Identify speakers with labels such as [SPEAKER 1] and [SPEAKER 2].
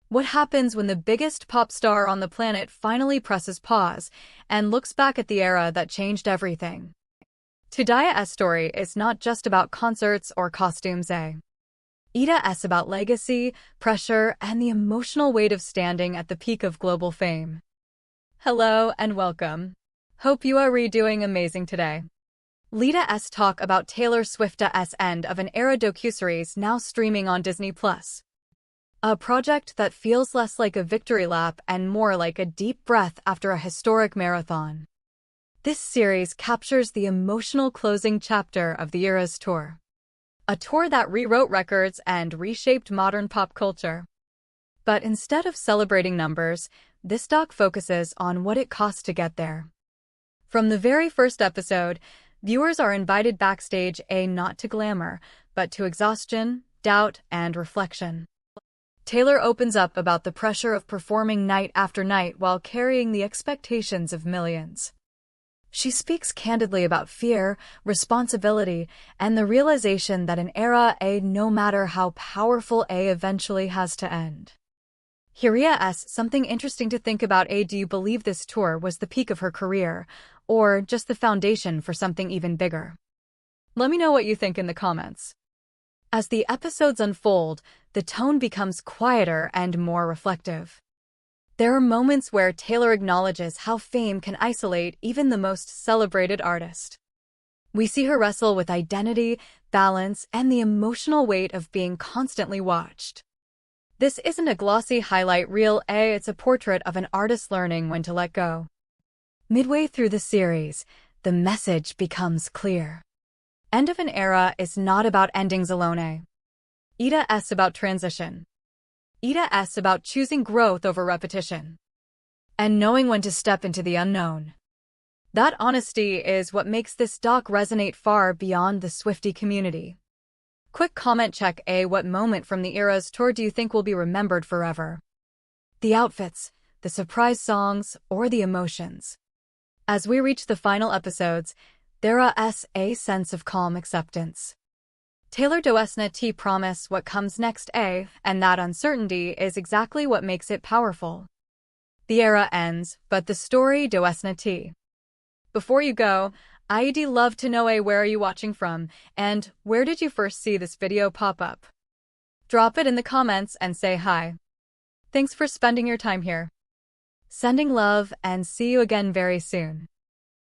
[SPEAKER 1] What happens when the biggest pop star on the planet finally presses pause and looks back at the era that changed everything? Today's story is not just about concerts or costumes, It's about legacy, pressure, and the emotional weight of standing at the peak of global fame. Hello and welcome. Hope you are doing amazing today. Let's talk about Taylor Swift's end of an era docuseries now streaming on Disney+. A project that feels less like a victory lap and more like a deep breath after a historic marathon. This series captures the emotional closing chapter of the era's tour. A tour that rewrote records and reshaped modern pop culture. But instead of celebrating numbers, this doc focuses on what it cost to get there. From the very first episode, viewers are invited backstage, not to glamour, but to exhaustion, doubt, and reflection. Taylor opens up about the pressure of performing night after night while carrying the expectations of millions. She speaks candidly about fear, responsibility, and the realization that an era, no matter how powerful, eventually has to end. Here's something interesting to think about. Do you believe this tour was the peak of her career, or just the foundation for something even bigger? Let me know what you think in the comments. As the episodes unfold, the tone becomes quieter and more reflective. There are moments where Taylor acknowledges how fame can isolate even the most celebrated artist. We see her wrestle with identity, balance, and the emotional weight of being constantly watched. This isn't a glossy highlight reel, it's a portrait of an artist learning when to let go. Midway through the series, the message becomes clear. End of an era is not about endings alone, It's about transition. It's about choosing growth over repetition. And knowing when to step into the unknown. That honesty is what makes this doc resonate far beyond the Swiftie community. Quick comment check, what moment from the era's tour do you think will be remembered forever? The outfits, the surprise songs, or the emotions? As we reach the final episodes, there is a sense of calm acceptance. Taylor does not promise what comes next, and that uncertainty is exactly what makes it powerful. The era ends, but the story does not. Before you go, I'd love to know where are you watching from, and where did you first see this video pop up? Drop it in the comments and say hi. Thanks for spending your time here. Sending love and see you again very soon.